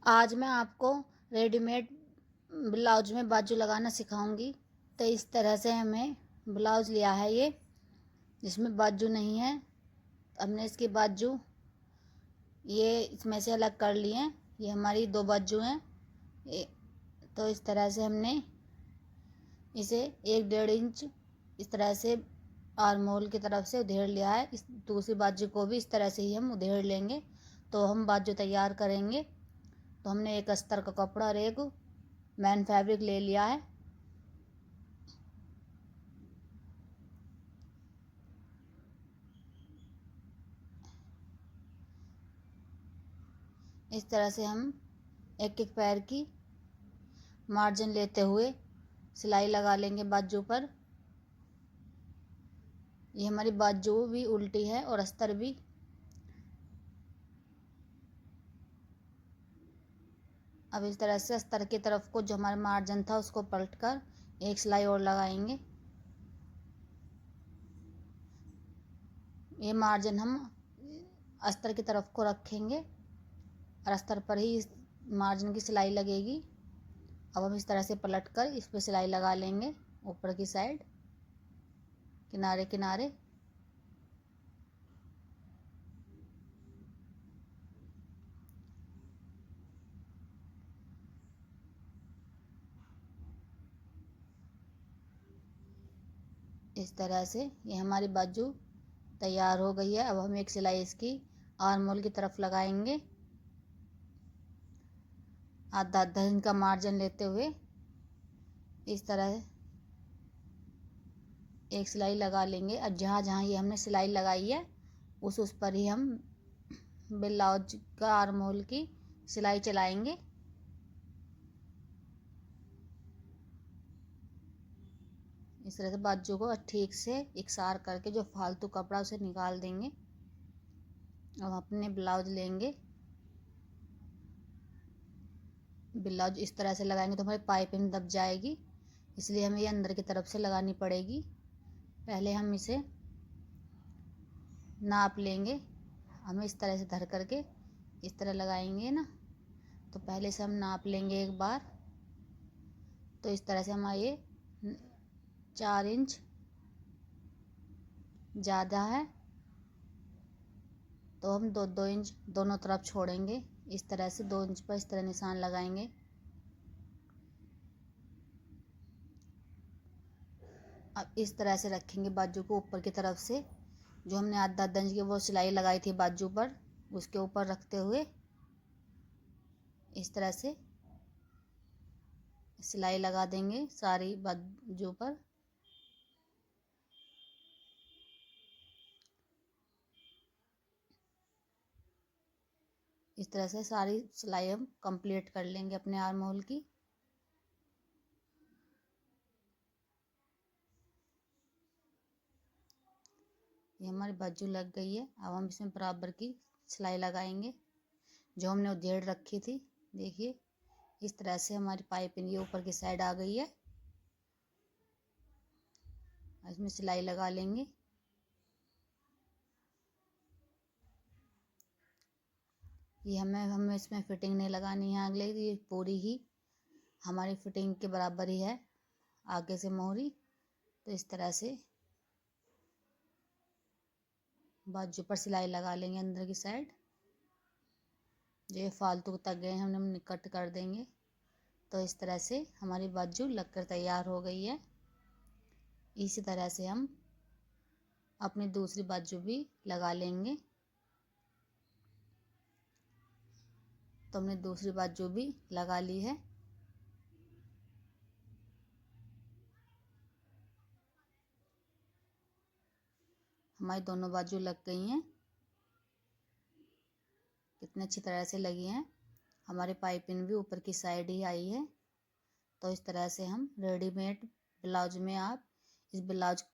आज मैं आपको रेडीमेड ब्लाउज में बाजू लगाना सिखाऊंगी। तो इस तरह से हमें ब्लाउज लिया है ये, जिसमें बाजू नहीं है। हमने इसकी बाजू ये इसमें से अलग कर लिए हैं। ये हमारी दो बाजू हैं। तो इस तरह से हमने इसे 1-1.5 इंच इस तरह से आर्म होल की तरफ से उधेड़ लिया है। इस दूसरी बाजू को भी इस तरह से ही हम उधेड़ लेंगे। तो हम बाजू तैयार करेंगे। तो हमने एक अस्तर का कपड़ा और एक मैन फैब्रिक ले लिया है। इस तरह से हम एक एक पैर की मार्जिन लेते हुए सिलाई लगा लेंगे बाजू पर। ये हमारी बाजू भी उल्टी है और अस्तर भी। अब इस तरह से अस्तर की तरफ को जो हमारा मार्जिन था उसको पलटकर एक सिलाई और लगाएंगे। ये मार्जिन हम अस्तर की तरफ को रखेंगे और अस्तर पर ही इस मार्जिन की सिलाई लगेगी। अब हम इस तरह से पलटकर इस पर सिलाई लगा लेंगे ऊपर की साइड, किनारे किनारे। इस तरह से ये हमारी बाजू तैयार हो गई है। अब हम एक सिलाई इसकी आर्म होल की तरफ लगाएंगे। आधा इंच का मार्जिन लेते हुए इस तरह एक सिलाई लगा लेंगे। अब जहाँ जहाँ ये हमने सिलाई लगाई है उस पर ही हम ब्लाउज का आर्म होल की सिलाई चलाएंगे। इस तरह से बाजू को ठीक से इकसार करके जो फालतू कपड़ा उसे निकाल देंगे। अब अपने ब्लाउज लेंगे। ब्लाउज इस तरह से लगाएंगे तो हमारी पाइपिंग दब जाएगी, इसलिए हमें ये अंदर की तरफ से लगानी पड़ेगी। पहले हम इसे नाप लेंगे। हमें इस तरह से धर करके इस तरह लगाएंगे ना, तो पहले से हम नाप लेंगे एक बार। तो इस तरह से हमारा ये 4 इंच ज़्यादा है, तो हम 2-2 इंच दोनों तरफ छोड़ेंगे। इस तरह से 2 इंच पर इस तरह निशान लगाएंगे। अब इस तरह से रखेंगे बाजू को ऊपर की तरफ से। जो हमने आधा इंच की वो सिलाई लगाई थी बाजू पर, उसके ऊपर रखते हुए इस तरह से सिलाई लगा देंगे सारी बाजू पर। इस तरह से सारी सिलाई हम कंप्लीट कर लेंगे अपने आर्म होल की। ये हमारी बाजू लग गई है। अब हम इसमें बराबर की सिलाई लगाएंगे जो हमने उधेड़ रखी थी। देखिए इस तरह से हमारी पाइपिंग ये ऊपर की साइड आ गई है। इसमें सिलाई लगा लेंगे। ये हमें इसमें फिटिंग नहीं लगानी है अगले, ये पूरी ही हमारी फिटिंग के बराबर ही है आगे से मोहरी। तो इस तरह से बाजू पर सिलाई लगा लेंगे अंदर की साइड। जो ये फालतू तक गए हैं हम कट कर देंगे। तो इस तरह से हमारी बाजू लगकर तैयार हो गई है। इसी तरह से हम अपनी दूसरी बाजू भी लगा लेंगे। तो हमने दूसरी बाजू भी लगा ली है। हमारी दोनों बाजू लग गई हैं। कितने अच्छी तरह से लगी हैं। हमारी पाइपिंग भी ऊपर की साइड ही आई है। तो इस तरह से हम रेडीमेड ब्लाउज में आप इस ब्लाउज